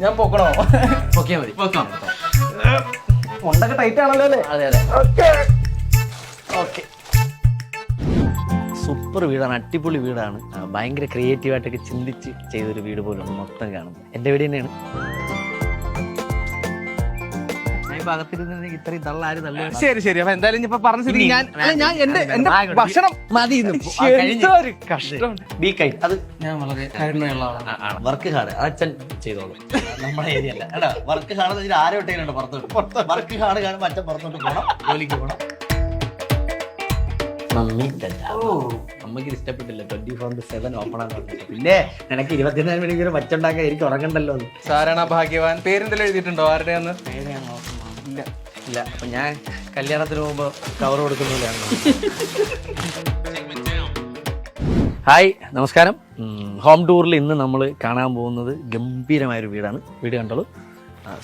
ഞാൻ പൊക്കണോ? പൊക്കിയാ മതി. കൊണ്ടൊക്കെ ടൈറ്റ് ആണല്ലോ അല്ലേ? അതെ ഓക്കെ. സൂപ്പർ വീടാണ്, അടിപൊളി വീടാണ്. ഭയങ്കര ക്രിയേറ്റീവായിട്ടൊക്കെ ചിന്തിച്ച് ചെയ്തൊരു വീട് പോലും മൊത്തം കാണുന്നത്. എൻ്റെ വീട് തന്നെയാണ്. ഞാൻ ഈ ഭാഗത്തിരുന്ന് ഇത്രയും തള്ളാരും തള്ളു. ശരി. അപ്പൊ എന്തായാലും ഇപ്പൊ പറഞ്ഞ സ്ഥിതി ഞാൻ എന്റെ ഭക്ഷണം മതി. ഒരു കഷ്ടം. അത് ഞാൻ വളരെ കരുണയുള്ള ആളാണ്. വർക്ക് ഹാർഡ് അച്ഛൻ ചെയ്തോളൂ. നമ്മുടെ ഏരിയ അല്ല എടാ. വർക്ക് ഹാർഡ് എന്ന് വെച്ചാൽ ആരും ഇട്ടേലുണ്ട് പുറത്തോട്ട്. വർക്ക് ഹാർഡ് കാണുമ്പോൾ അച്ഛൻ പുറത്തോട്ട് പോകണം, ജോലിക്ക് പോകണം. അമ്മയ്ക്ക് ഇഷ്ടപ്പെട്ടില്ല 24/7 ഓപ്പൺ ആണെന്ന് പറഞ്ഞിട്ട്. പിന്നെ നിനക്ക് 24 മണിക്കൂർ വച്ചുണ്ടാക്കാൻ എനിക്ക് ഉറങ്ങണ്ടല്ലോ. സാരാണ് ഭാഗ്യവാൻ. പേരെന്തെങ്കിലും എഴുതിയിട്ടുണ്ടോ ആരുടെയാന്ന്? ഇല്ല. അപ്പൊ ഞാൻ കല്യാണത്തിന് പോകുമ്പോ കവർ കൊടുക്കുന്നില്ലാണ്. ഹായ്, നമസ്കാരം. ഹോം ടൂറിൽ ഇന്ന് നമ്മൾ കാണാൻ പോകുന്നത് ഗംഭീരമായൊരു വീടാണ്. വീട് കണ്ടോളൂ.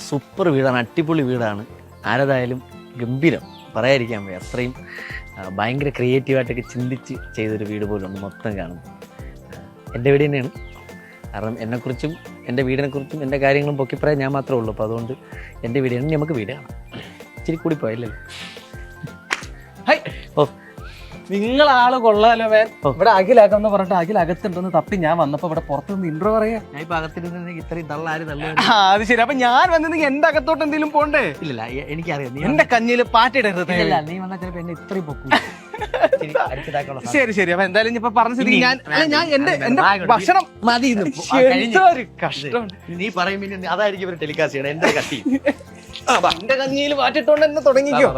സൂപ്പർ വീടാണ്, അടിപൊളി വീടാണ്. ആരതായാലും ഗംഭീരം, പറയാതിരിക്കാൻ വയ്യ. അത്രയും ഭയങ്കര ക്രിയേറ്റീവായിട്ടൊക്കെ ചിന്തിച്ച് ചെയ്തൊരു വീട് പോലും മൊത്തം കാണുന്നത്. എൻ്റെ വീട് തന്നെയാണ്. കാരണം എന്നെക്കുറിച്ചും എൻ്റെ വീടിനെക്കുറിച്ചും എൻ്റെ കാര്യങ്ങളും പൊക്കിപ്പറയാൻ ഞാൻ മാത്രമേ ഉള്ളൂ. അപ്പോൾ അതുകൊണ്ട് എൻ്റെ വീട് തന്നെ നമുക്ക് വീട് കാണാം. ഇച്ചിരി കൂടി പോയല്ലേ? നിങ്ങളാള് കൊള്ളാലോ വേൻ. ഇവിടെ അഖിലാക്കെന്ന് പറഞ്ഞിട്ട് അഖിലകത്തുണ്ടെന്ന് തപ്പി ഞാൻ വന്നപ്പോ ഇവിടെ പുറത്തുനിന്ന് ഇൻട്രോ പറയാ. ഞാൻ ഈ ഭാഗത്തിരുന്ന് ഇത്രയും തള്ളാരും തള്ളു. അത് ശരി. അപ്പൊ ഞാൻ വന്നിരുന്നെങ്കിൽ എന്റെ അകത്തോട്ട് എന്തെങ്കിലും പോണ്ടേ? ഇല്ല, എനിക്കറിയാം. നീ എന്റെ കഞ്ഞില് പാറ്റിടരുത്. നീ വന്നാൽ ചിലപ്പോ എന്നെ ഇത്രയും പൊക്കും. ശരി. അപ്പൊ എന്തായാലും ഇപ്പൊ പറഞ്ഞ സ്ഥിതി ഞാൻ എന്റെ ഭക്ഷണം മതി. ഒരു കഷ്ടം. നീ പറയും പിന്നെ അതായിരിക്കും ഇവർ ടെലികാസ്റ്റ് ചെയ്യണം. എന്റെ കത്തി എന്റെ കഞ്ഞിയിൽ പാറ്റിട്ടോണ്ട് എന്നെ തുടങ്ങിക്കോ.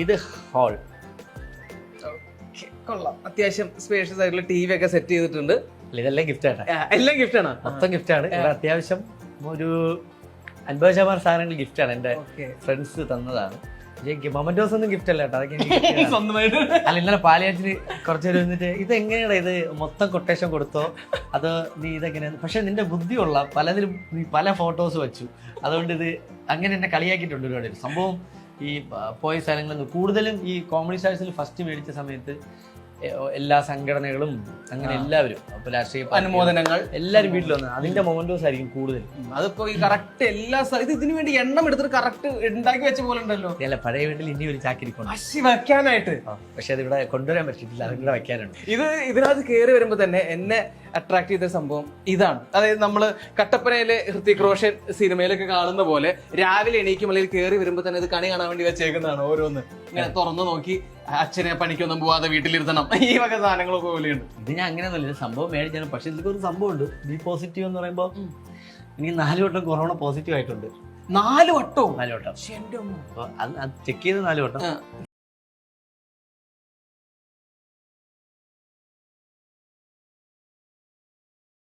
ഇത് ഹാൾ. കൊള്ളാം. അത്യാവശ്യം സ്പേഷ്യസ് ആയിട്ടുള്ള TV ഒക്കെ സെറ്റ് ചെയ്തിട്ടുണ്ട്. ഇതെല്ലാം ഗിഫ്റ്റ് ആണ്. എല്ലാം ഗിഫ്റ്റ് ആണ്. മൊത്തം ഗിഫ്റ്റ് ആണ്. ഇവിടെ അത്യാവശ്യം ഒരു 50% സാധനങ്ങൾ ഗിഫ്റ്റ് ആണ്. എന്റെ ഫ്രണ്ട്സ് തന്നതാണ്. മൊമെന്റോസ് ഒന്നും ഗിഫ്റ്റ് അല്ല കേട്ടോ. അതൊക്കെ സ്വന്തമായിട്ട്. അല്ല, ഇന്നലെ പാലിയാച്ചിന് കുറച്ചേരം വന്നിട്ട് ഇത് എങ്ങനെയാണ്, ഇത് മൊത്തം കൊട്ടേഷൻ കൊടുത്തോ അത് നീ ഇതെങ്ങനെയാണ്? പക്ഷെ നിന്റെ ബുദ്ധിയുള്ള പലതിലും നീ പല ഫോട്ടോസ് വെച്ചു. അതുകൊണ്ട് ഇത് അങ്ങനെ എന്നെ കളിയാക്കിയിട്ടുണ്ട് ഒരുപാട്. സംഭവം ഈ പോയ സ്ഥലങ്ങളിൽ കൂടുതലും ഈ കോമഡി സ്റ്റാഴ്സിൽ ഫസ്റ്റ് മേടിച്ച സമയത്ത് എല്ലാ സംഘടനകളും അങ്ങനെ എല്ലാവരും, അപ്പൊ രാഷ്ട്രീയ അനുമോദനങ്ങൾ എല്ലാവരും വീട്ടിൽ വന്നത് അതിന്റെ മൊമെന്റോസ് ആയിരിക്കും കൂടുതൽ. അതിപ്പോ ഈ കറക്റ്റ് എല്ലാ ഇതിനു വേണ്ടി എണ്ണം എടുത്തിട്ട് കറക്റ്റ് ഉണ്ടാക്കി വെച്ച പോലെ ഉണ്ടല്ലോ. അല്ല, പഴയ വീട്ടിൽ ഇനി ഒരു ചാക്കിരിക്കണം വെക്കാനായിട്ട്. പക്ഷെ അത് ഇവിടെ കൊണ്ടുവരാൻ പറ്റിയിട്ടില്ല. അതും കൂടെ വെക്കാനുണ്ട്. ഇതിനകത്ത് കയറി വരുമ്പോ തന്നെ എന്നെ അട്രാക്ട് ചെയ്ത സംഭവം ഇതാണ്. അതായത് നമ്മള് കട്ടപ്പനയിലെ ഹൃതിക് റോഷൻ സിനിമയിലൊക്കെ കാണുന്ന പോലെ രാവിലെ എണീക്കും അല്ലെങ്കിൽ കയറി വരുമ്പോ തന്നെ ഇത് കണി കാണാൻ വേണ്ടി വെച്ചേക്കുന്നതാണ്. ഓരോന്ന് ഇങ്ങനെ തുറന്നു നോക്കി അച്ഛനെ പണിക്കൊന്നും പോവാതെ വീട്ടിലിരുത്തണം, ഈ വക സാധനങ്ങളൊക്കെ പോലെയുണ്ട്. ഇത് ഞാൻ അങ്ങനെയൊന്നുമില്ല, സംഭവം മേടിച്ചാണ്. പക്ഷെ ഇതിലൊക്കെ ഒരു സംഭവം ഉണ്ട്. ബി പോസിറ്റീവ് എന്ന് പറയുമ്പോൾ എനിക്ക് 4 വട്ടം കൊറോണ പോസിറ്റീവ് ആയിട്ടുണ്ട്. 4 വട്ടവും? 4 വട്ടം ചെക്ക് ചെയ്ത് 4 വട്ടം.